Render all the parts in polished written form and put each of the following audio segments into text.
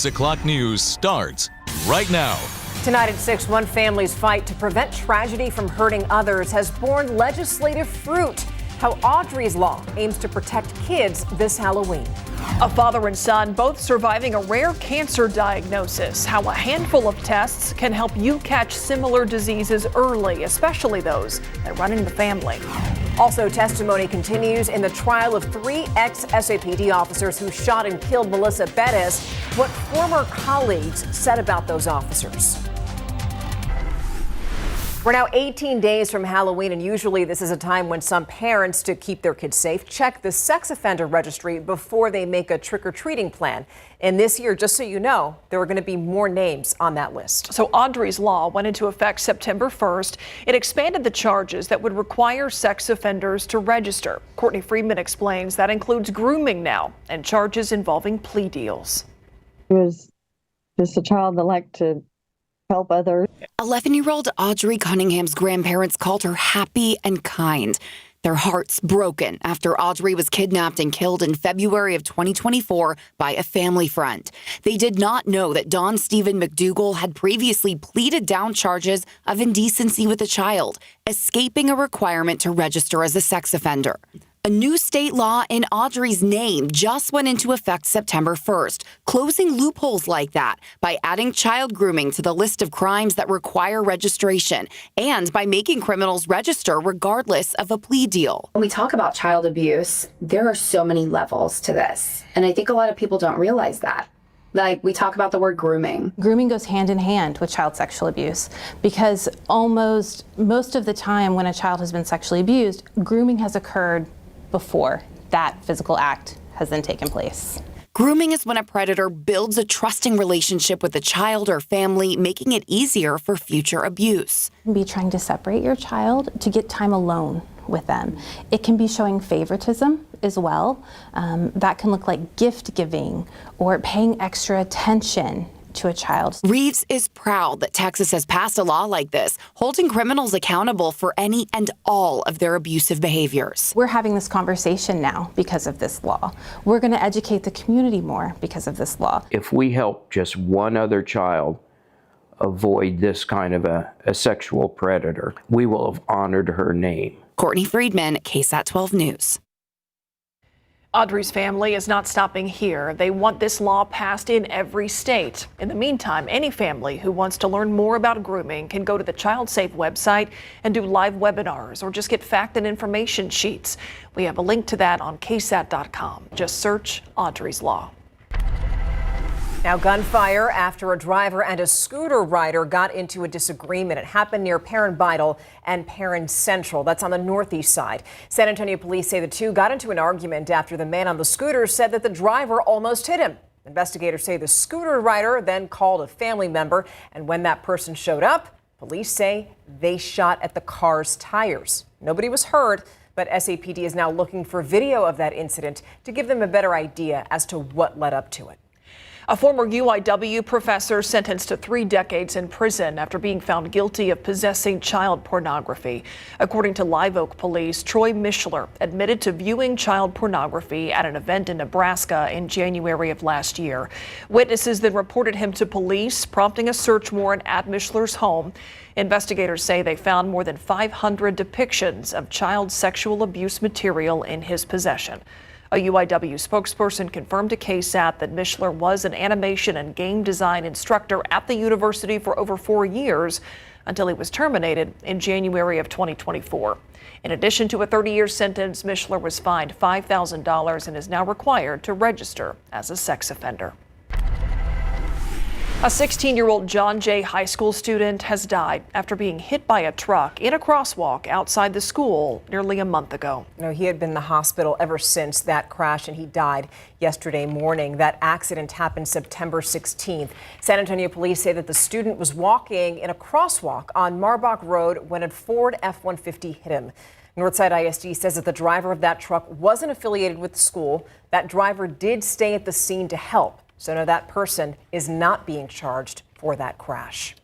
6 o'clock news starts right now. Tonight at 6, one family's fight to prevent tragedy from hurting others has borne legislative fruit. How Audrey's law aims to protect kids this Halloween. A father and son both surviving a rare cancer diagnosis. How a handful of tests can help you catch similar diseases early, especially those that run in the family. Also, testimony continues in the trial of 3 ex-SAPD officers who shot and killed Melissa Bettis. What former colleagues said about those officers. We're now 18 days from Halloween, and usually this is a time when some parents, to keep their kids safe, check the sex offender registry before they make a trick-or-treating plan. And this year, just so you know, there are going to be more names on that list. So Audrey's law went into effect September 1st. It expanded the charges that would require sex offenders to register. Courtney Friedman explains that includes grooming now and charges involving plea deals. He was just a child that liked to help others. 11-year-old Audrey Cunningham's grandparents called her happy and kind. Their hearts broken after Audrey was kidnapped and killed in February of 2024 by a family friend. They did not know that Don Stephen McDougal had previously pleaded down charges of indecency with a child, escaping a requirement to register as a sex offender. A new state law in Audrey's name just went into effect September 1st, closing loopholes like that by adding child grooming to the list of crimes that require registration and by making criminals register regardless of a plea deal. When we talk about child abuse, there are so many levels to this, and I think a lot of people don't realize that. Like, we talk about the word grooming. Grooming goes hand in hand with child sexual abuse because most of the time when a child has been sexually abused, grooming has occurred before that physical act has then taken place. Grooming is when a predator builds a trusting relationship with a child or family, making it easier for future abuse. You can be trying to separate your child to get time alone with them. It can be showing favoritism as well. That can look like gift giving or paying extra attention to a child. Reeves is proud that Texas has passed a law like this, holding criminals accountable for any and all of their abusive behaviors. We're having this conversation now because of this law. We're going to educate the community more because of this law. If we help just one other child avoid this kind of a sexual predator, we will have honored her name. Courtney Friedman, KSAT 12 News. Audrey's family is not stopping here. They want this law passed in every state. In the meantime, any family who wants to learn more about grooming can go to the Child Safe website and do live webinars or just get fact and information sheets. We have a link to that on KSAT.com. Just search Audrey's Law. Now, gunfire after a driver and a scooter rider got into a disagreement. It happened near Perrin Bidle and Perrin Central. That's on the northeast side. San Antonio police say the two got into an argument after the man on the scooter said that the driver almost hit him. Investigators say the scooter rider then called a family member, and when that person showed up, police say they shot at the car's tires. Nobody was hurt, but SAPD is now looking for video of that incident to give them a better idea as to what led up to it. A former UIW professor sentenced to 3 decades in prison after being found guilty of possessing child pornography. According to Live Oak Police, Troy Mishler admitted to viewing child pornography at an event in Nebraska in January of last year. Witnesses then reported him to police, prompting a search warrant at Mishler's home. Investigators say they found more than 500 depictions of child sexual abuse material in his possession. A UIW spokesperson confirmed to KSAT that Mishler was an animation and game design instructor at the university for over 4 years until he was terminated in January of 2024. In addition to a 30-year sentence, Mishler was fined $5,000 and is now required to register as a sex offender. A 16-year-old John Jay High School student has died after being hit by a truck in a crosswalk outside the school nearly a month ago. He had been in the hospital ever since that crash, and he died yesterday morning. That accident happened September 16th. San Antonio police say that the student was walking in a crosswalk on Marbach Road when a Ford F-150 hit him. Northside ISD says that the driver of that truck wasn't affiliated with the school. That driver did stay at the scene to help. So no, that person is not being charged for that crash.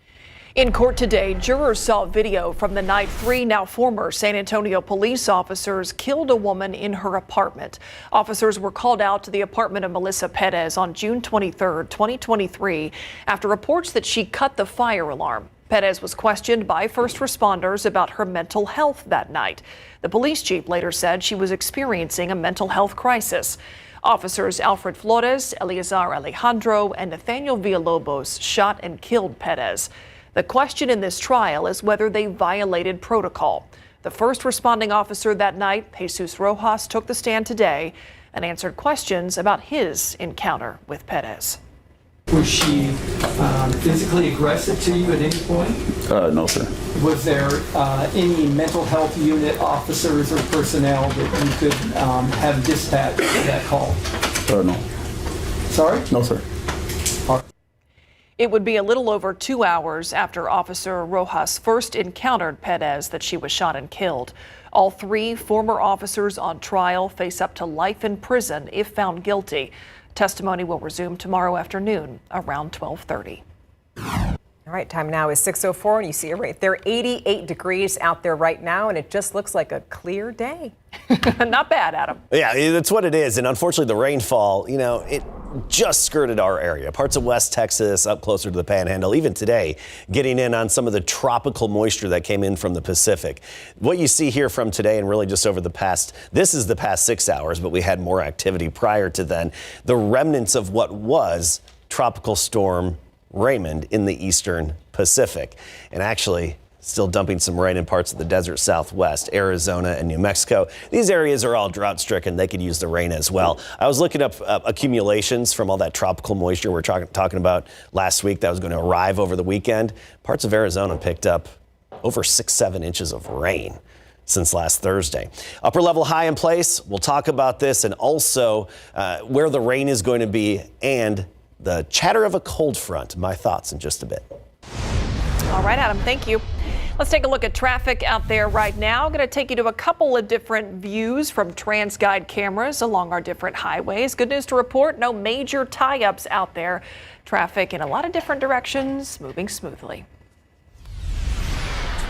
In court today, jurors saw video from the night three now former San Antonio police officers killed a woman in her apartment. Officers were called out to the apartment of Melissa Perez on June 23, 2023, after reports that she cut the fire alarm. Perez was questioned by first responders about her mental health that night. The police chief later said she was experiencing a mental health crisis. Officers Alfred Flores, Eleazar Alejandro, and Nathaniel Villalobos shot and killed Perez. The question in this trial is whether they violated protocol. The first responding officer that night, Jesus Rojas, took the stand today and answered questions about his encounter with Perez. Was she physically aggressive to you at any point? No, sir. Was there any mental health unit officers or personnel that you could have dispatched that call? No. Sorry? No, sir. It would be a little over 2 hours after Officer Rojas first encountered Perez that she was shot and killed. All three former officers on trial face up to life in prison if found guilty. Testimony will resume tomorrow afternoon around 12:30. All right, time now is 6:04, and you see it right there, 88 degrees out there right now, and it just looks like a clear day. Not bad, Adam. Yeah, that's what it is. And unfortunately, the rainfall, it just skirted our area. Parts of West Texas, up closer to the Panhandle, even today, getting in on some of the tropical moisture that came in from the Pacific. What you see here from today and really just over this is the past 6 hours, but we had more activity prior to then. The remnants of what was Tropical Storm Raymond in the eastern Pacific. And actually, still dumping some rain in parts of the desert Southwest, Arizona and New Mexico. These areas are all drought stricken. They could use the rain as well. I was looking up accumulations from all that tropical moisture we're talking about last week that was going to arrive over the weekend. Parts of Arizona picked up over 6-7 inches of rain since last Thursday. Upper level high in place. We'll talk about this and also where the rain is going to be and the chatter of a cold front. My thoughts in just a bit. All right, Adam, thank you. Let's take a look at traffic out there right now. I'm going to take you to a couple of different views from TransGuide cameras along our different highways. Good news to report, no major tie-ups out there. Traffic in a lot of different directions, moving smoothly.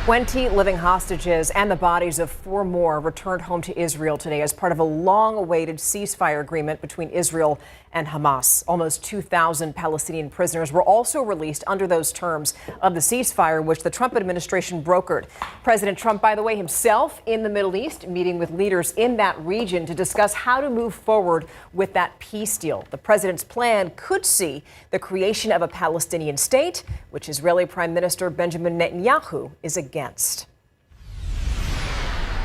20 living hostages and the bodies of 4 more returned home to Israel today as part of a long-awaited ceasefire agreement between Israel and Hamas. Almost 2,000 Palestinian prisoners were also released under those terms of the ceasefire, which the Trump administration brokered. President Trump, by the way, himself in the Middle East, meeting with leaders in that region to discuss how to move forward with that peace deal. The president's plan could see the creation of a Palestinian state, which Israeli Prime Minister Benjamin Netanyahu is against.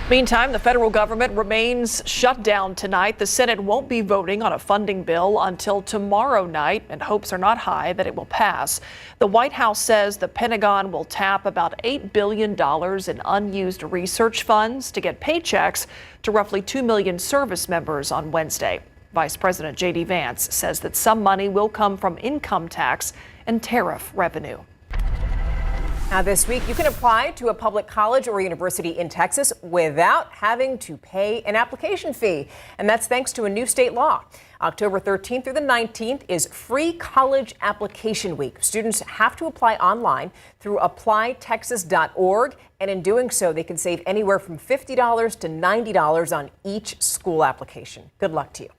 Meantime, the federal government remains shut down tonight. The Senate won't be voting on a funding bill until tomorrow night, and hopes are not high that it will pass. The White House says the Pentagon will tap about $8 billion in unused research funds to get paychecks to roughly 2 million service members on Wednesday. Vice President J.D. Vance says that some money will come from income tax and tariff revenue. Now this week, you can apply to a public college or university in Texas without having to pay an application fee. And that's thanks to a new state law. October 13th through the 19th is Free College Application Week. Students have to apply online through applytexas.org. And in doing so, they can save anywhere from $50 to $90 on each school application. Good luck to you.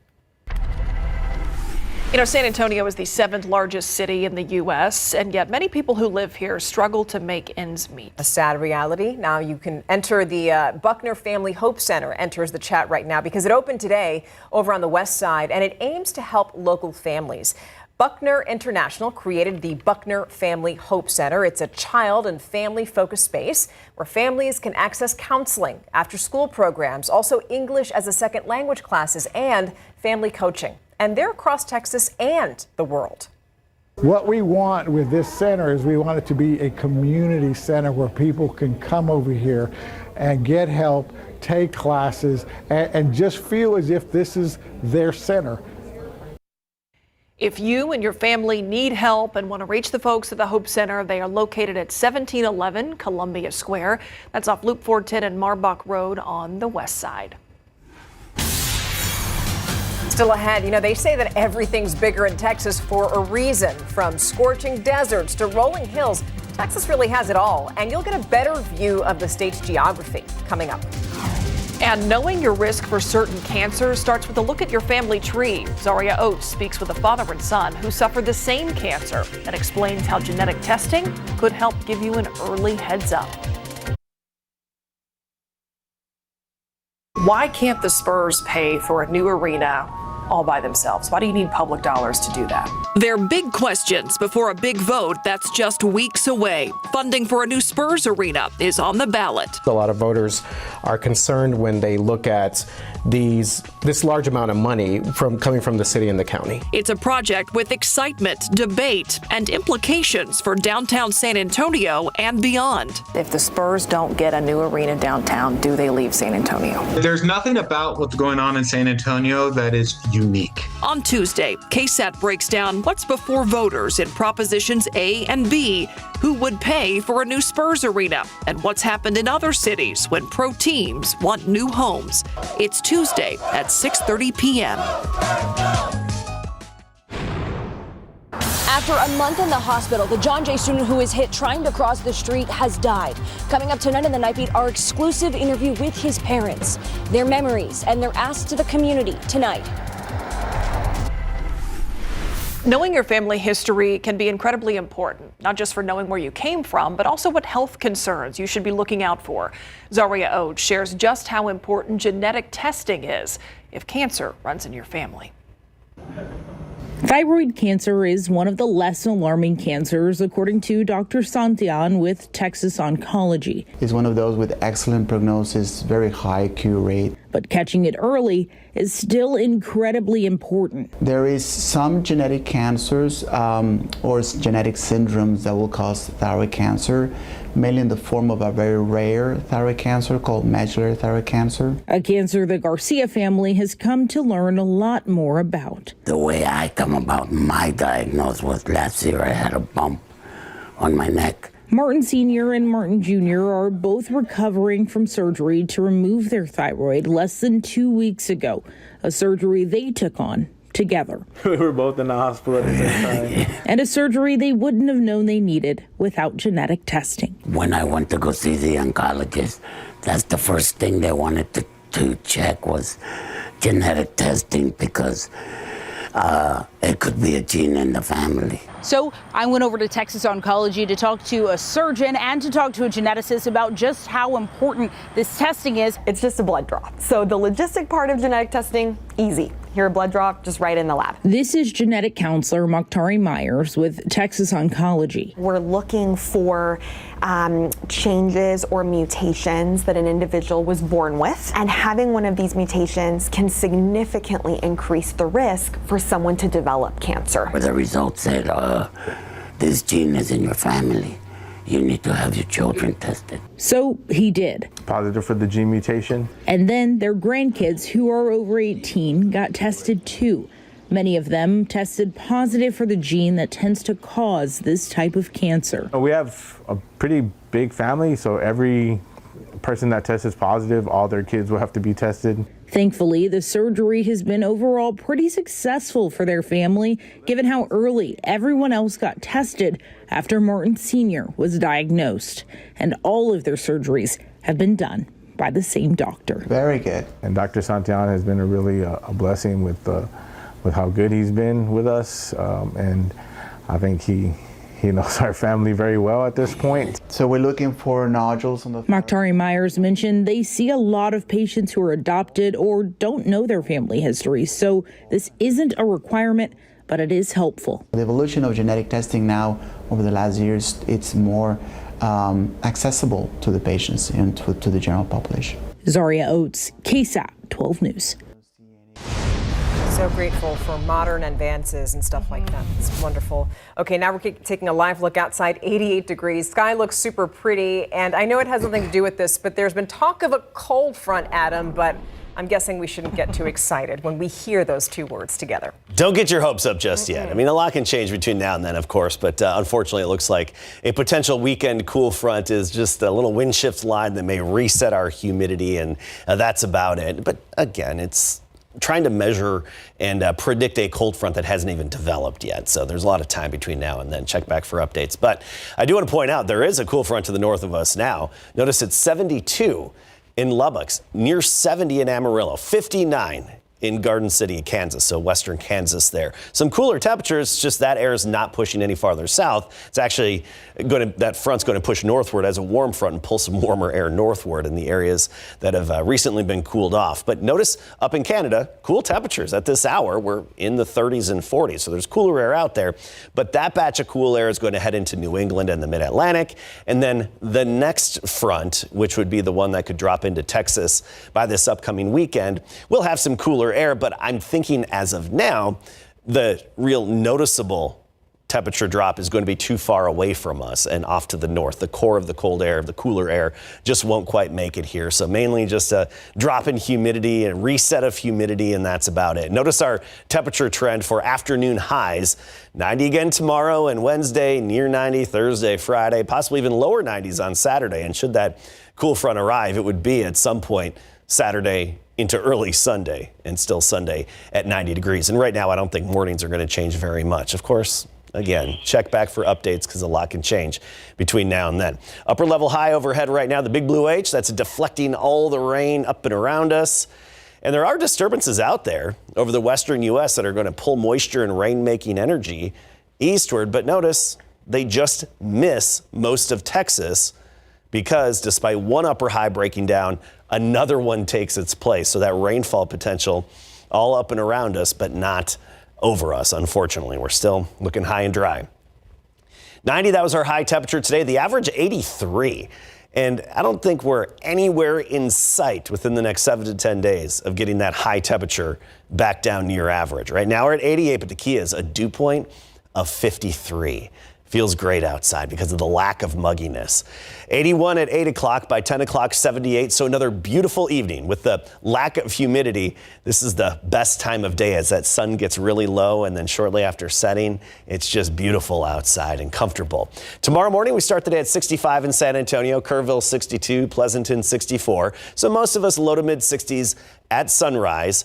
San Antonio is the 7th largest city in the U.S., and yet many people who live here struggle to make ends meet. A sad reality. Now you can enter the Buckner Family Hope Center, enters the chat right now, because it opened today over on the west side, and it aims to help local families. Buckner International created the Buckner Family Hope Center. It's a child and family-focused space where families can access counseling, after-school programs, also English as a second language classes, and family coaching. And they're across Texas and the world. What we want with this center is we want it to be a community center where people can come over here and get help, take classes, and just feel as if this is their center. If you and your family need help and want to reach the folks at the Hope Center, they are located at 1711 Columbia Square. That's off Loop 410 and Marbach Road on the west side. Still ahead, they say that everything's bigger in Texas for a reason, from scorching deserts to rolling hills. Texas really has it all, and you'll get a better view of the state's geography coming up. And knowing your risk for certain cancers starts with a look at your family tree. Zaria Oates speaks with a father and son who suffered the same cancer and explains how genetic testing could help give you an early heads up. Why can't the Spurs pay for a new arena all by themselves? Why do you need public dollars to do that? They're big questions before a big vote that's just weeks away. Funding for a new Spurs arena is on the ballot. A lot of voters are concerned when they look at this large amount of money coming from the city and the county. It's a project with excitement, debate, and implications for downtown San Antonio and beyond. If the Spurs don't get a new arena downtown, do they leave San Antonio? There's nothing about what's going on in San Antonio that is unique. On Tuesday, KSAT breaks down what's before voters in Propositions A and B, who would pay for a new Spurs arena, and what's happened in other cities when pro teams want new homes. It's Tuesday at 6:30 p.m. After a month in the hospital, the John Jay student who was hit trying to cross the street has died. Coming up tonight in the Night Beat, our exclusive interview with his parents, their memories, and their ask to the community tonight. Knowing your family history can be incredibly important, not just for knowing where you came from, but also what health concerns you should be looking out for. Zaria Oates shares just how important genetic testing is if cancer runs in your family. Thyroid cancer is one of the less alarming cancers, according to Dr. Santian with Texas Oncology. It's one of those with excellent prognosis, very high cure rate. But catching it early is still incredibly important. There is some genetic cancers or genetic syndromes that will cause thyroid cancer, mainly in the form of a very rare thyroid cancer called medullary thyroid cancer. A cancer the Garcia family has come to learn a lot more about. The way I come about my diagnosis was last year I had a bump on my neck. Martin Sr. and Martin Jr. are both recovering from surgery to remove their thyroid less than 2 weeks ago, a surgery they took on together. We were both in the hospital at the same time. And a surgery they wouldn't have known they needed without genetic testing. When I went to go see the oncologist, that's the first thing they wanted to check was genetic testing because it could be a gene in the family. So I went over to Texas Oncology to talk to a surgeon and to talk to a geneticist about just how important this testing is. It's just a blood draw. So the logistic part of genetic testing, easy. Here, a blood draw, just right in the lab. This is genetic counselor Mokhtari Myers with Texas Oncology. We're looking for changes or mutations that an individual was born with. And having one of these mutations can significantly increase the risk for someone to develop cancer. The results said, this gene is in your family. You need to have your children tested. So he did. Positive for the gene mutation. And then their grandkids, who are over 18, got tested too. Many of them tested positive for the gene that tends to cause this type of cancer. We have a pretty big family, so every person that tests positive, all their kids will have to be tested. Thankfully, the surgery has been overall pretty successful for their family, given how early everyone else got tested after Martin Sr. was diagnosed. And all of their surgeries have been done by the same doctor. Very good. And Dr. Santian has been a blessing with how good he's been with us. And I think he knows our family very well at this point. So we're looking for nodules on the Mokhtari Myers mentioned they see a lot of patients who are adopted or don't know their family history, so this isn't a requirement, but it is helpful. The evolution of genetic testing now over the last years, it's more accessible to the patients and to the general population. Zaria Oates, KSAT 12 News. So grateful for modern advances and stuff like that. It's wonderful. Okay, now we're taking a live look outside. 88 degrees. Sky looks super pretty. And I know it has nothing to do with this, but there's been talk of a cold front, Adam, but I'm guessing we shouldn't get too excited when we hear those two words together. Don't get your hopes up just yet. I mean, a lot can change between now and then, of course, but unfortunately, it looks like a potential weekend cool front is just a little wind shift line that may reset our humidity, and that's about it. But again, it's trying to measure and predict a cold front that hasn't even developed yet. So there's a lot of time between now and then. Check back for updates. But I do want to point out there is a cool front to the north of us now. Notice it's 72 in Lubbock, near 70 in Amarillo, 59 in Garden City, Kansas, so western Kansas there. Some cooler temperatures, just that air is not pushing any farther south. It's actually that front's going to push northward as a warm front and pull some warmer air northward in the areas that have recently been cooled off. But notice up in Canada, cool temperatures at this hour. We're in the 30s and 40s, so there's cooler air out there. But that batch of cool air is going to head into New England and the mid-Atlantic. And then the next front, which would be the one that could drop into Texas by this upcoming weekend, will have some cooler air, but I'm thinking as of now, the real noticeable temperature drop is going to be too far away from us and off to the north. The core of the cold air, the cooler air, just won't quite make it here. So mainly just a drop in humidity, a reset of humidity, and that's about it. Notice our temperature trend for afternoon highs. 90 again tomorrow and Wednesday, near 90 Thursday, Friday, possibly even lower 90s on Saturday. And should that cool front arrive, it would be at some point Saturday into early Sunday, and still Sunday at 90 degrees. And right now, I don't think mornings are going to change very much. Of course, again, check back for updates because a lot can change between now and then. Upper level high overhead right now, the big blue H, that's deflecting all the rain up and around us. And there are disturbances out there over the western U.S. that are going to pull moisture and rain-making energy eastward. But notice they just miss most of Texas, because despite one upper high breaking down, another one takes its place. So that rainfall potential all up and around us, but not over us, unfortunately. We're still looking high and dry. 90, that was our high temperature today. The average 83. And I don't think we're anywhere in sight within the next 7 to 10 days of getting that high temperature back down near average. Right now we're at 88, but the key is a dew point of 53. Feels great outside because of the lack of mugginess. 81 at 8 o'clock, by 10 o'clock, 78. So another beautiful evening with the lack of humidity. This is the best time of day as that sun gets really low, and then shortly after setting, it's just beautiful outside and comfortable. Tomorrow morning, we start the day at 65 in San Antonio, Kerrville 62, Pleasanton 64. So most of us low to mid 60s at sunrise.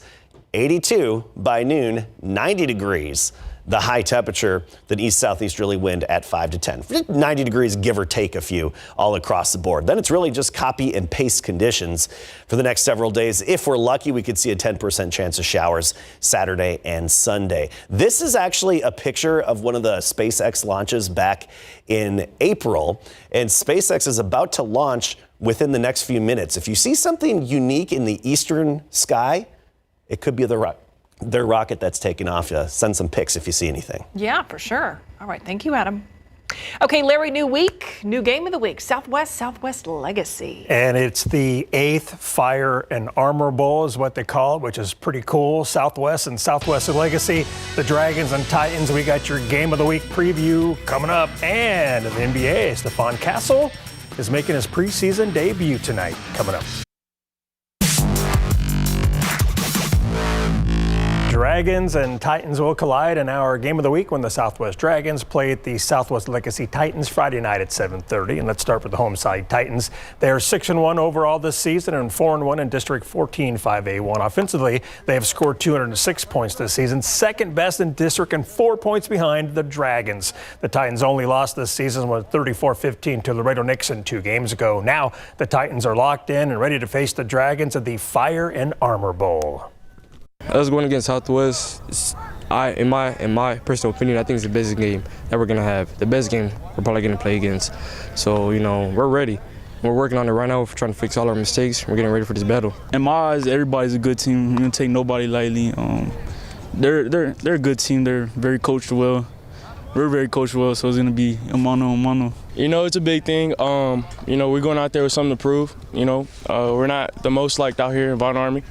82 by noon, 90 degrees. The high temperature, the east-southeasterly wind at 5 to 10. 90 degrees, give or take a few, all across the board. Then it's really just copy and paste conditions for the next several days. If we're lucky, we could see a 10% chance of showers Saturday and Sunday. This is actually a picture of one of the SpaceX launches back in April, and SpaceX is about to launch within the next few minutes. If you see something unique in the eastern sky, it could be their rocket that's taking off. Send some pics if you see anything. Yeah, for sure. All right. Thank you, Adam. Okay, Larry, new week, new game of the week, Southwest Legacy. And it's the 8th Fire and Armor Bowl is what they call it, which is pretty cool. Southwest and Southwest Legacy, the Dragons and Titans. We got your game of the week preview coming up. And in the NBA, Stephon Castle is making his preseason debut tonight, coming up. Dragons and Titans will collide in our game of the week when the Southwest Dragons play at the Southwest Legacy Titans Friday night at 7:30. And let's start with the home side Titans. They are 6-1 overall this season and 4-1 in District 14 5A1. Offensively, they have scored 206 points this season, second best in district and 4 points behind the Dragons. The Titans only lost this season with 34-15 to Laredo Nixon 2 games ago. Now the Titans are locked in and ready to face the Dragons at the Fire and Armor Bowl. Us going against Southwest, in my personal opinion, I think it's the best game that we're going to have. The best game we're probably going to play against. So, we're ready. We're working on it right now. We're trying to fix all our mistakes. We're getting ready for this battle. In my eyes, everybody's a good team. We're going to take nobody lightly. They're a good team. They're very coached well. We're very coached well, so it's going to be a mano. It's a big thing. We're going out there with something to prove. We're not the most liked out here in Von Army.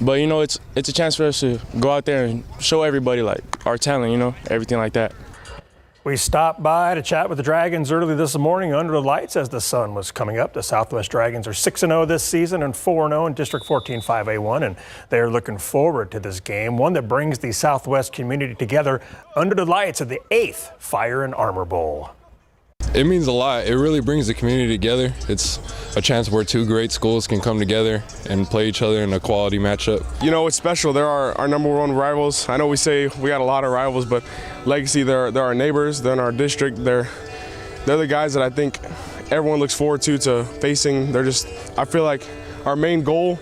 But, it's a chance for us to go out there and show everybody, our talent, everything like that. We stopped by to chat with the Dragons early this morning under the lights as the sun was coming up. The Southwest Dragons are 6-0 this season and 4-0 in District 14 5A1, and they're looking forward to this game, one that brings the Southwest community together under the lights of the 8th Fire and Armor Bowl. It means a lot. It really brings the community together. It's a chance where two great schools can come together and play each other in a quality matchup. You know, it's special. They're our number one rivals. I know we say we got a lot of rivals, but Legacy, they're our neighbors. They're in our district. They're the guys that I think everyone looks forward to facing. I feel like our main goal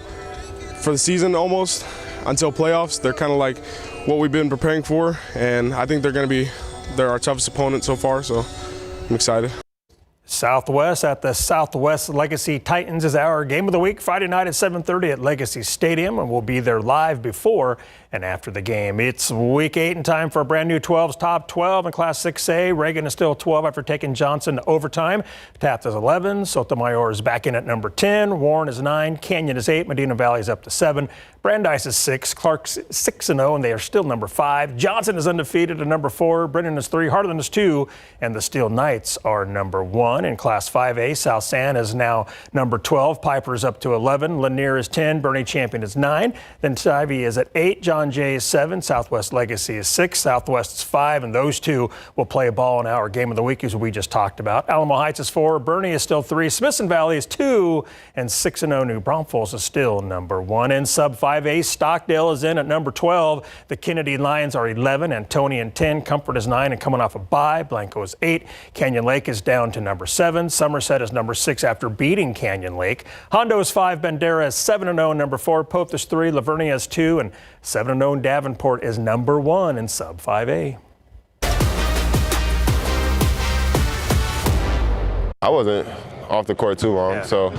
for the season almost until playoffs. They're kind of like what we've been preparing for, and I think they're our toughest opponent so far, so I'm excited. Southwest at the Southwest Legacy Titans is our game of the week, Friday night at 7:30 at Legacy Stadium, and we'll be there live before and after the game. It's week 8 and time for a brand new 12's top 12 in Class 6A. Reagan is still 12 after taking Johnson to overtime. Taft is 11. Sotomayor is back in at number 10. Warren is 9. Canyon is 8. Medina Valley is up to 7. Brandeis is 6. Clark's 6-0, and they are still number 5. Johnson is undefeated at number 4. Brennan is 3. Harlan is 2. And the Steel Knights are number 1. In Class 5A, South San is now number 12. Piper is up to 11. Lanier is 10. Bernie Champion is 9. Then Tivy is at 8. John Jay is 7. Southwest Legacy is 6. Southwest is 5. And those two will play a ball in our game of the week, as we just talked about. Alamo Heights is 4. Bernie is still 3. Smithson Valley is 2. And 6-0 New Braunfels is still number 1. In Sub 5A, Stockdale is in at number 12. The Kennedy Lions are 11. Antonian 10. Comfort is 9 and coming off a bye. Blanco is 8. Canyon Lake is down to number 7. Somerset is number 6 after beating Canyon Lake. Hondo is 5. Bandera is 7-0. Number 4. Pope is 3. Lavernia is 2. And 7-0 Davenport is number 1 in Sub 5A. I wasn't off the court too long, so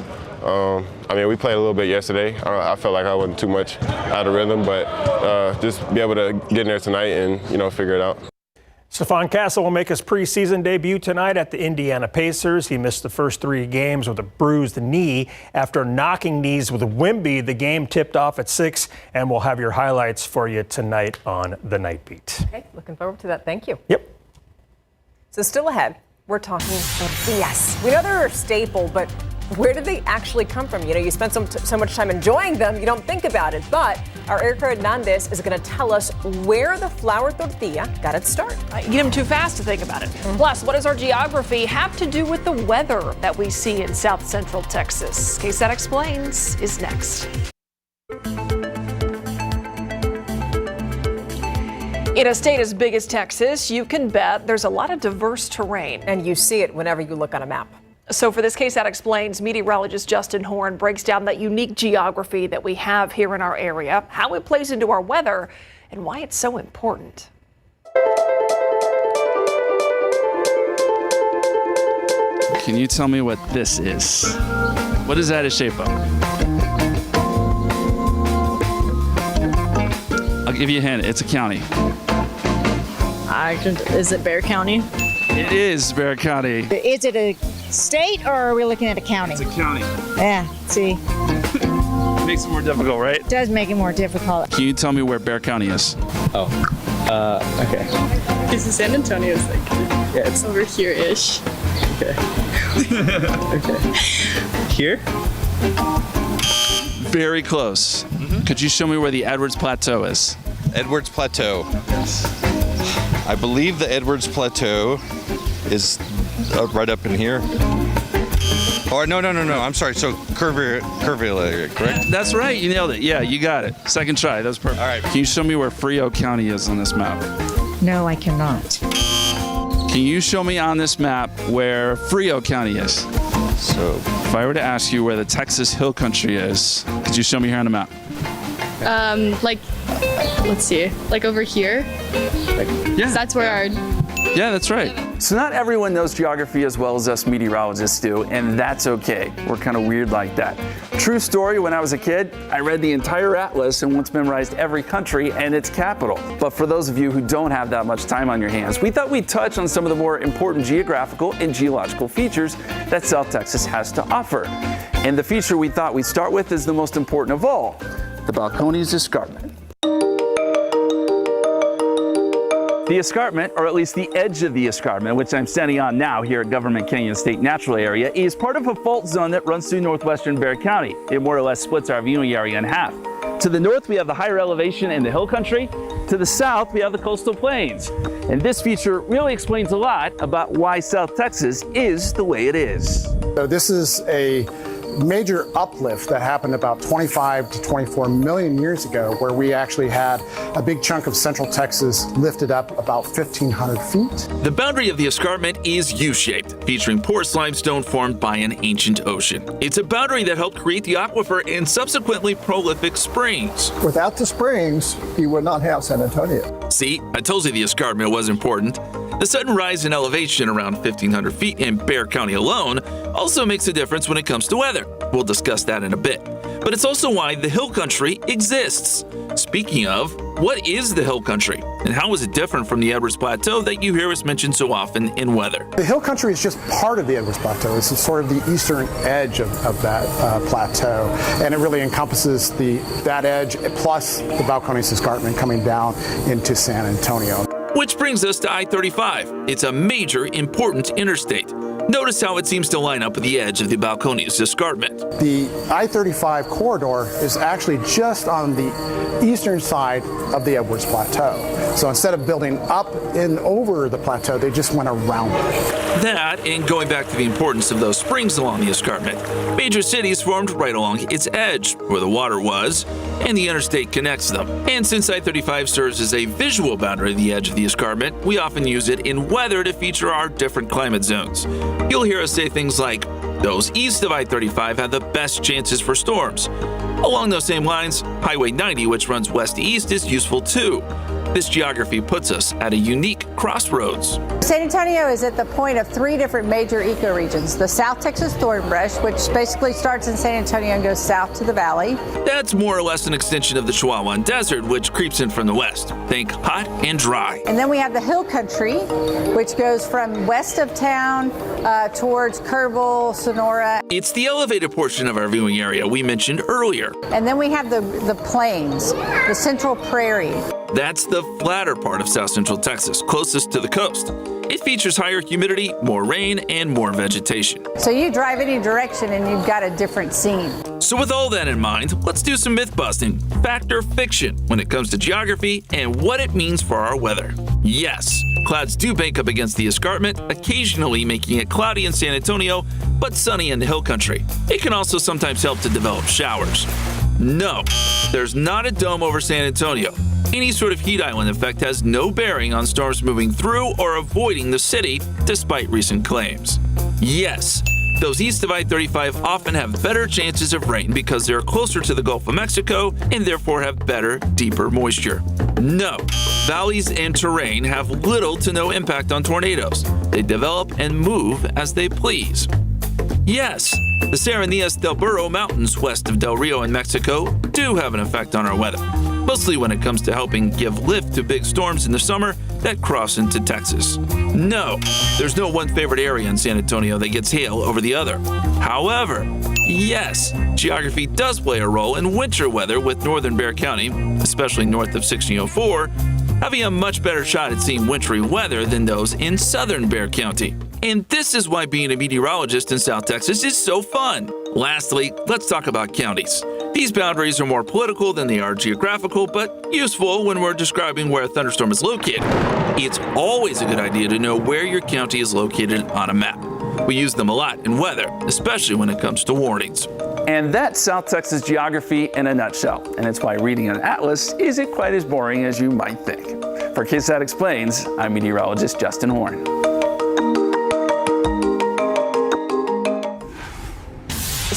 I mean, we played a little bit yesterday. I felt like I wasn't too much out of rhythm, but just be able to get in there tonight and, figure it out. Stephon Castle will make his preseason debut tonight at the Indiana Pacers. He missed the first 3 games with a bruised knee after knocking knees with Wimby. The game tipped off at 6, and we'll have your highlights for you tonight on the Night Beat. Okay, looking forward to that. Thank you. Yep. So still ahead, we're talking tortillas. We know they're a staple, but where did they actually come from? You spend so much time enjoying them, you don't think about it. But our Erica Hernandez is going to tell us where the flour tortilla got its start. You get them too fast to think about it. Plus, what does our geography have to do with the weather that we see in South Central Texas? KSAT Explains is next. In a state as big as Texas, you can bet there's a lot of diverse terrain. And you see it whenever you look on a map. So for this KSAT Explains, meteorologist Justin Horn breaks down that unique geography that we have here in our area, how it plays into our weather, and why it's so important. Can you tell me what this is? What is that a shape of? I'll give you a hint. It's a county. Is it Bexar County? It is Bexar County. Is it a state or are we looking at a county? It's a county. Yeah, see. It makes it more difficult, right? It does make it more difficult. Can you tell me where Bexar County is? Oh, okay. Is it San Antonio's Yeah, it's over here-ish? Okay. Okay. Here? Very close. Could you show me where the Edwards Plateau is? Edwards Plateau. I believe the Edwards Plateau is right up in here. Oh, no. I'm sorry. So Kerrville area, correct? That's right. You nailed it. Yeah, you got it. Second try. That was perfect. All right. Can you show me where Frio County is on this map? No, I cannot. Can you show me on this map where Frio County is? So if I were to ask you where the Texas Hill Country is, could you show me here on the map? Let's see, like over here. Yeah. That's where our. Yeah, that's right. So not everyone knows geography as well as us meteorologists do, and that's okay. We're kind of weird like that. True story, when I was a kid, I read the entire atlas and once memorized every country and its capital. But for those of you who don't have that much time on your hands, we thought we'd touch on some of the more important geographical and geological features that South Texas has to offer. And the feature we thought we'd start with is the most important of all, the Balcones Escarpment. The escarpment, or at least the edge of the escarpment, which I'm standing on now here at Government Canyon State Natural Area, is part of a fault zone that runs through northwestern Bexar County. It more or less splits our viewing area in half. To the north, we have the higher elevation and the hill country. To the south, we have the coastal plains. And this feature really explains a lot about why South Texas is the way it is. So this is a major uplift that happened about 25 to 24 million years ago, where we actually had a big chunk of central Texas lifted up about 1,500 feet. The boundary of the escarpment is U-shaped, featuring porous limestone formed by an ancient ocean. It's a boundary that helped create the aquifer and subsequently prolific springs. Without the springs, you would not have San Antonio. See, I told you the escarpment was important. The sudden rise in elevation around 1,500 feet in Bexar County alone also makes a difference when it comes to weather. We'll discuss that in a bit. But it's also why the hill country exists. Speaking of, what is the hill country? And how is it different from the Edwards Plateau that you hear us mention so often in weather? The hill country is just part of the Edwards Plateau. It's sort of the eastern edge of that plateau. And it really encompasses that edge plus the Balcones Escarpment coming down into San Antonio. Which brings us to I-35. It's a major, important interstate. Notice how it seems to line up with the edge of the Balcones Escarpment. The I-35 corridor is actually just on the eastern side of the Edwards Plateau. So instead of building up and over the plateau, they just went around it. That, and going back to the importance of those springs along the escarpment, major cities formed right along its edge, where the water was, and the interstate connects them. And since I-35 serves as a visual boundary of the edge of the escarpment, we often use it in weather to feature our different climate zones. You'll hear us say things like, those east of I-35 have the best chances for storms. Along those same lines, Highway 90, which runs west to east, is useful too. This geography puts us at a unique crossroads. San Antonio is at the point of three different major ecoregions. The South Texas thornbrush, which basically starts in San Antonio and goes south to the valley. That's more or less an extension of the Chihuahuan Desert, which creeps in from the west. Think hot and dry. And then we have the hill country, which goes from west of town towards Kerrville, Sonora. It's the elevated portion of our viewing area we mentioned earlier. And then we have the plains, the Central Prairie. That's the flatter part of South Central Texas, closest to the coast. It features higher humidity, more rain, and more vegetation. So you drive any direction and you've got a different scene. So with all that in mind, let's do some myth busting, fact or fiction, when it comes to geography and what it means for our weather. Yes, clouds do bank up against the escarpment, occasionally making it cloudy in San Antonio, but sunny in the hill country. It can also sometimes help to develop showers. No, there's not a dome over San Antonio. Any sort of heat island effect has no bearing on storms moving through or avoiding the city, despite recent claims. Yes, those east of I-35 often have better chances of rain because they're closer to the Gulf of Mexico and therefore have better, deeper moisture. No, valleys and terrain have little to no impact on tornadoes. They develop and move as they please. Yes, the Serranías del Burro Mountains west of Del Rio in Mexico do have an effect on our weather, mostly when it comes to helping give lift to big storms in the summer that cross into Texas. No, there's no one favorite area in San Antonio that gets hail over the other. However, yes, geography does play a role in winter weather, with northern Bexar County, especially north of 1604, having a much better shot at seeing wintry weather than those in southern Bexar County. And this is why being a meteorologist in South Texas is so fun. Lastly, let's talk about counties. These boundaries are more political than they are geographical, but useful when we're describing where a thunderstorm is located. It's always a good idea to know where your county is located on a map. We use them a lot in weather, especially when it comes to warnings. And that's South Texas geography in a nutshell. And it's why reading an atlas isn't quite as boring as you might think. For KSAT Explains, I'm meteorologist Justin Horn.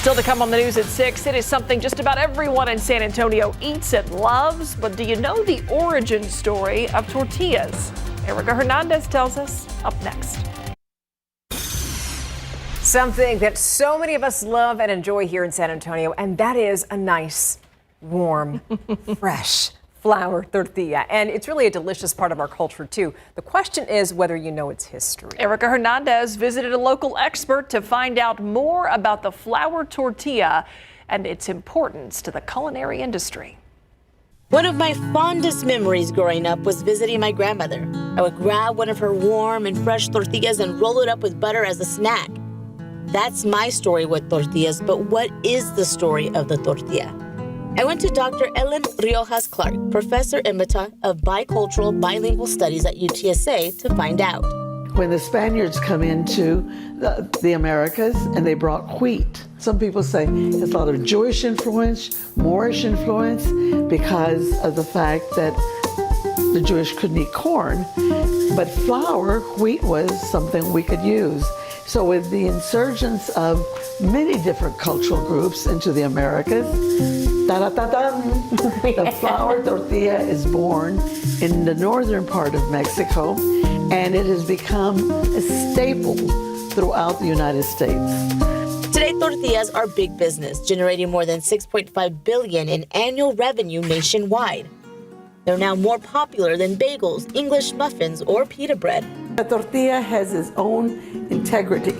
Still to come on the news at 6, it is something just about everyone in San Antonio eats and loves. But do you know the origin story of tortillas? Erica Hernandez tells us up next. Something that so many of us love and enjoy here in San Antonio, and that is a nice, warm, fresh flour tortilla. And it's really a delicious part of our culture, too. The question is whether you know its history. Erica Hernandez visited a local expert to find out more about the flour tortilla and its importance to the culinary industry. One of my fondest memories growing up was visiting my grandmother. I would grab one of her warm and fresh tortillas and roll it up with butter as a snack. That's my story with tortillas, but what is the story of the tortilla? I went to Dr. Ellen Riojas Clark, professor emerita of bicultural bilingual studies at UTSA, to find out. When the Spaniards come into the Americas and they brought wheat, some people say it's a lot of Jewish influence, Moorish influence, because of the fact that the Jewish couldn't eat corn. But flour, wheat, was something we could use. So with the insurgence of many different cultural groups into the Americas, the flour tortilla is born in the northern part of Mexico, and it has become a staple throughout the United States. Today, tortillas are big business, generating more than $6.5 billion in annual revenue nationwide. They're now more popular than bagels, English muffins, or pita bread. A tortilla has its own integrity.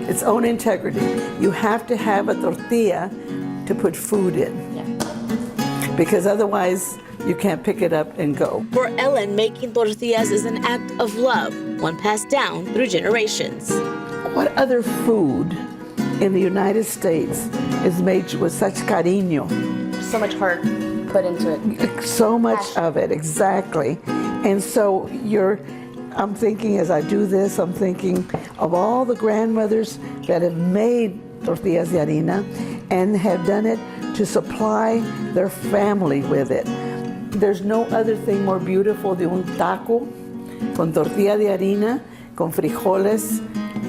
Its own integrity. You have to have a tortilla to put food in. Because otherwise, you can't pick it up and go. For Ellen, making tortillas is an act of love, one passed down through generations. What other food in the United States is made with such cariño? So much heart put into it. So much of it, exactly. And so I'm thinking as I do this, I'm thinking of all the grandmothers that have made tortillas de harina and have done it to supply their family with it. There's no other thing more beautiful than un taco con tortilla de harina, con frijoles,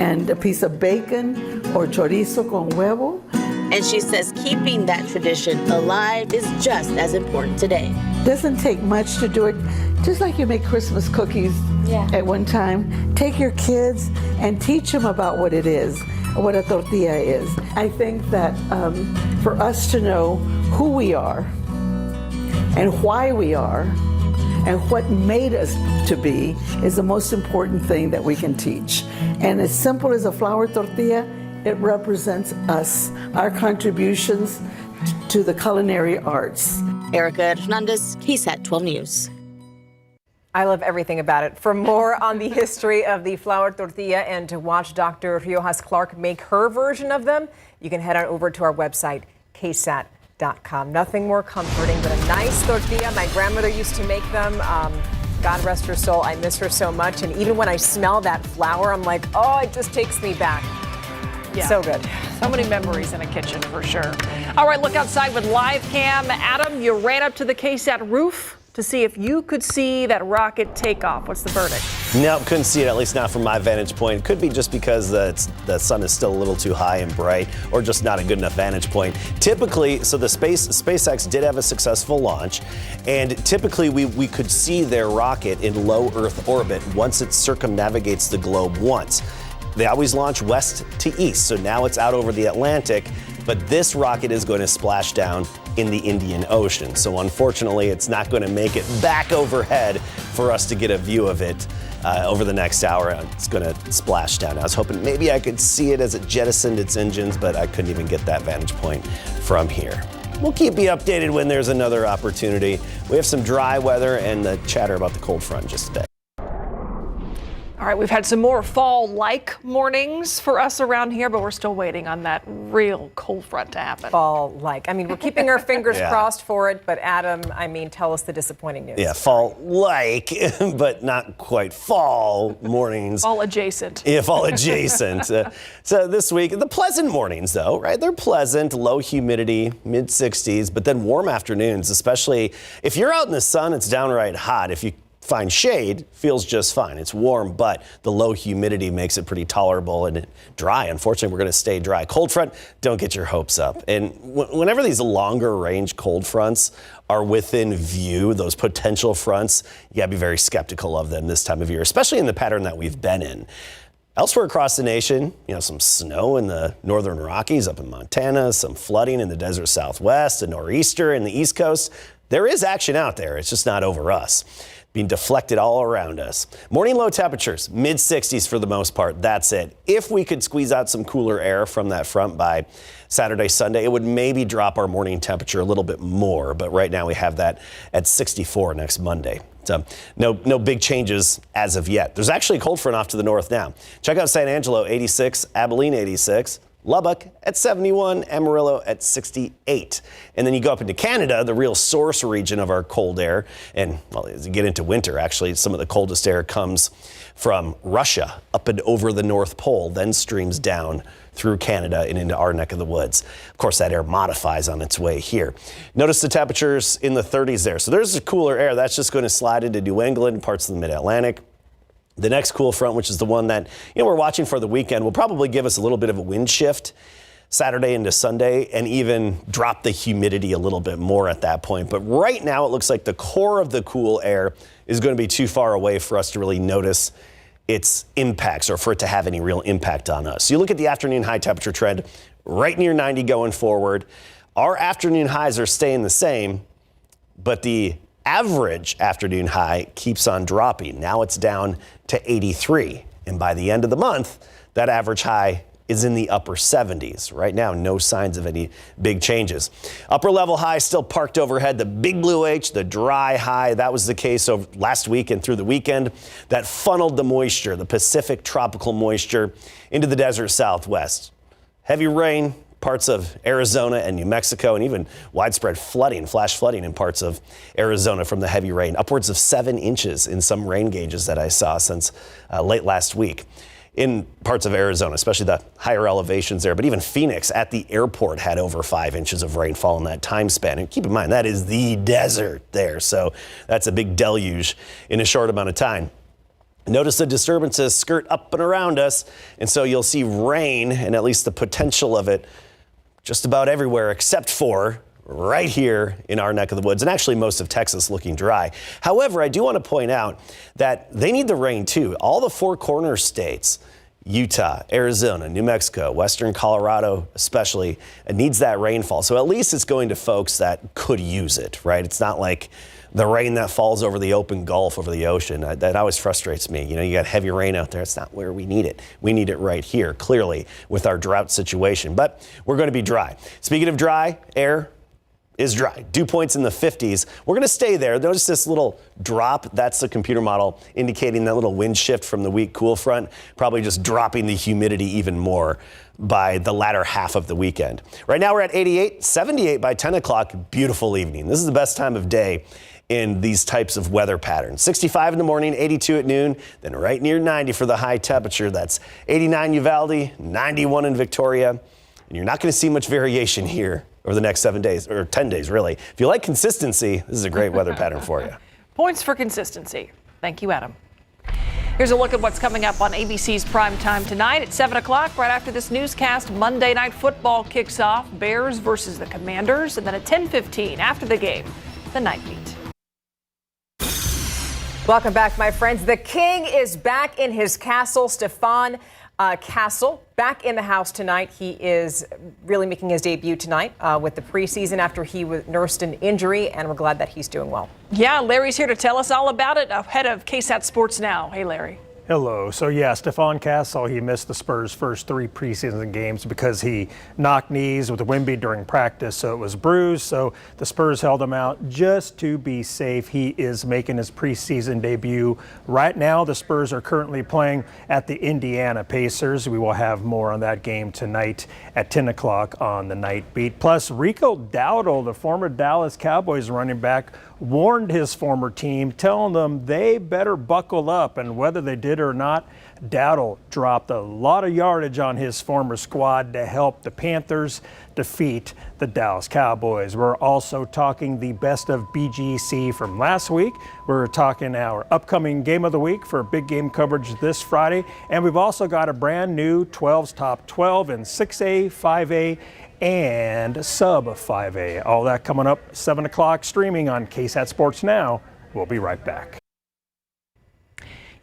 and a piece of bacon or chorizo con huevo. And she says keeping that tradition alive is just as important today. Doesn't take much to do it, just like you make Christmas cookies at one time. Take your kids and teach them about what it is, what a tortilla is. I think that for us to know who we are and why we are and what made us to be is the most important thing that we can teach. And as simple as a flour tortilla, it represents us, our contributions to the culinary arts. Erica Hernandez, KSAT 12 News. I love everything about it. For more on the history of the flour tortilla and to watch Dr. Riojas Clark make her version of them, you can head on over to our website, ksat.com. Nothing more comforting than a nice tortilla. My grandmother used to make them. God rest her soul. I miss her so much. And even when I smell that flour, I'm like, oh, it just takes me back. Yeah. So good. So many memories in a kitchen for sure. All right, look outside with live cam. Adam, you ran up to the KSAT roof to see if you could see that rocket take off. What's the verdict? No, couldn't see it, at least not from my vantage point. Could be just because the sun is still a little too high and bright, or just not a good enough vantage point. Typically, so the SpaceX did have a successful launch, and typically we could see their rocket in low Earth orbit once it circumnavigates the globe once. They always launch west to east, so now it's out over the Atlantic, but this rocket is going to splash down in the Indian Ocean. So unfortunately, it's not going to make it back overhead for us to get a view of it over the next hour. It's going to splash down. I was hoping maybe I could see it as it jettisoned its engines, but I couldn't even get that vantage point from here. We'll keep you updated when there's another opportunity. We have some dry weather and the chatter about the cold front just today. All right, we've had some more fall-like mornings for us around here, but we're still waiting on that real cold front to happen. Fall-like. I mean, we're keeping our fingers Yeah. crossed for it, but Adam, I mean, tell us the disappointing news. Yeah, fall-like, but not quite fall mornings. Fall adjacent. Yeah, fall adjacent. So this week, the pleasant mornings, though, right? They're pleasant, low humidity, mid-60s, but then warm afternoons, especially if you're out in the sun, it's downright hot. If you find shade, feels just fine. It's warm, but the low humidity makes it pretty tolerable and dry. Unfortunately, we're going to stay dry. Cold front, don't get your hopes up. And whenever these longer range cold fronts are within view, those potential fronts, you gotta be very skeptical of them this time of year, especially in the pattern that we've been in. Elsewhere across the nation, some snow in the northern Rockies up in Montana, some flooding in the desert Southwest, a nor'easter in the East Coast. There is action out there. It's just not over us. Being deflected all around us. Morning low temperatures, mid-60s for the most part. That's it. If we could squeeze out some cooler air from that front by Saturday, Sunday, it would maybe drop our morning temperature a little bit more. But right now we have that at 64 next Monday. So no big changes as of yet. There's actually a cold front off to the north now. Check out San Angelo, 86, Abilene, 86. Lubbock at 71, Amarillo at 68. And then you go up into Canada, the real source region of our cold air. And, well, as you get into winter, actually, some of the coldest air comes from Russia up and over the North Pole, then streams down through Canada and into our neck of the woods. Of course, that air modifies on its way here. Notice the temperatures in the 30s there. So there's the cooler air. That's just going to slide into New England, parts of the mid-Atlantic. The next cool front, which is the one that we're watching for the weekend, will probably give us a little bit of a wind shift Saturday into Sunday and even drop the humidity a little bit more at that point. But right now it looks like the core of the cool air is going to be too far away for us to really notice its impacts or for it to have any real impact on us. So you look at the afternoon high temperature trend right near 90 going forward. Our afternoon highs are staying the same, but the average afternoon high keeps on dropping. Now it's down to 83. And by the end of the month, that average high is in the upper 70s. Right now, no signs of any big changes. Upper level high still parked overhead. The big blue H, the dry high, that was the case over last week and through the weekend. That funneled the moisture, the Pacific tropical moisture, into the desert Southwest. Heavy rain, parts of Arizona and New Mexico, and even widespread flooding, flash flooding in parts of Arizona from the heavy rain. Upwards of 7 inches in some rain gauges that I saw since late last week in parts of Arizona, especially the higher elevations there. But even Phoenix at the airport had over 5 inches of rainfall in that time span. And keep in mind, that is the desert there. So that's a big deluge in a short amount of time. Notice the disturbances skirt up and around us. And so you'll see rain and at least the potential of it just about everywhere except for right here in our neck of the woods, and actually most of Texas looking dry. However, I do want to point out that they need the rain too. All the Four Corners states, Utah, Arizona, New Mexico, Western Colorado especially, it needs that rainfall. So at least it's going to folks that could use it, right? It's not like the rain that falls over the open Gulf, over the ocean. That always frustrates me. You got heavy rain out there. It's not where we need it. We need it right here, clearly, with our drought situation. But we're going to be dry. Speaking of dry, air is dry. Dew points in the 50s. We're going to stay there. Notice this little drop. That's the computer model indicating that little wind shift from the weak cool front, probably just dropping the humidity even more by the latter half of the weekend. Right now we're at 88, 78 by 10 o'clock. Beautiful evening. This is the best time of day in these types of weather patterns. 65 in the morning, 82 at noon, then right near 90 for the high temperature. That's 89 Uvalde, 91 in Victoria. And you're not going to see much variation here over the next 7 days, or 10 days, really. If you like consistency, this is a great weather pattern for you. Points for consistency. Thank you, Adam. Here's a look at what's coming up on ABC's Prime Time tonight at 7 o'clock. Right after this newscast, Monday Night Football kicks off. Bears versus the Commanders. And then at 10:15 after the game, the Night Beat. Welcome back, my friends. The king is back in his castle. Stefan Castle back in the house tonight. He is really making his debut tonight with the preseason after he nursed an injury, and we're glad that he's doing well. Yeah, Larry's here to tell us all about it, ahead of KSAT Sports Now. Hey, Larry. Hello. So, yeah, Stefan Castle, he missed the Spurs' first 3 preseason games because he knocked knees with Wimby during practice, so it was bruised. So the Spurs held him out just to be safe. He is making his preseason debut. Right now, the Spurs are currently playing at the Indiana Pacers. We will have more on that game tonight at 10 o'clock on the Night Beat. Plus, Rico Dowdle, the former Dallas Cowboys running back, warned his former team, telling them they better buckle up. And whether they did or not, Dowdle dropped a lot of yardage on his former squad to help the Panthers defeat the Dallas Cowboys. We're also talking the best of BGC from last week. We're talking our upcoming game of the week for big game coverage this Friday. And we've also got a brand new 12's Top 12 in 6A, 5A, and sub 5A. All that coming up 7 o'clock, streaming on KSAT Sports Now. We'll be right back.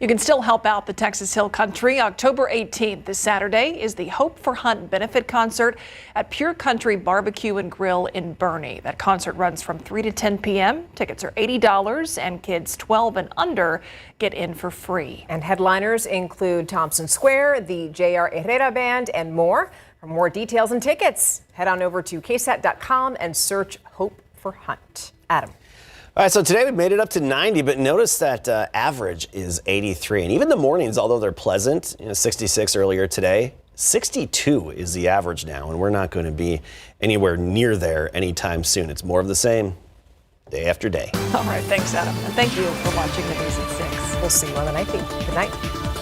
You can still help out the Texas Hill Country. October 18th, this Saturday, is the Hope for Hunt benefit concert at Pure Country Barbecue and Grill in Bernie. That concert runs from 3 to 10 p.m. Tickets are $80, and kids 12 and under get in for free. And headliners include Thompson Square, the J.R. Herrera Band, and more. For more details and tickets, head on over to KSAT.com and search Hope for Hunt. Adam. All right, so today we made it up to 90, but notice that average is 83. And even the mornings, although they're pleasant, 66 earlier today, 62 is the average now, and we're not going to be anywhere near there anytime soon. It's more of the same day after day. All right, thanks, Adam. And thank you for watching the news at 6. We'll see you on the night feed. Good night.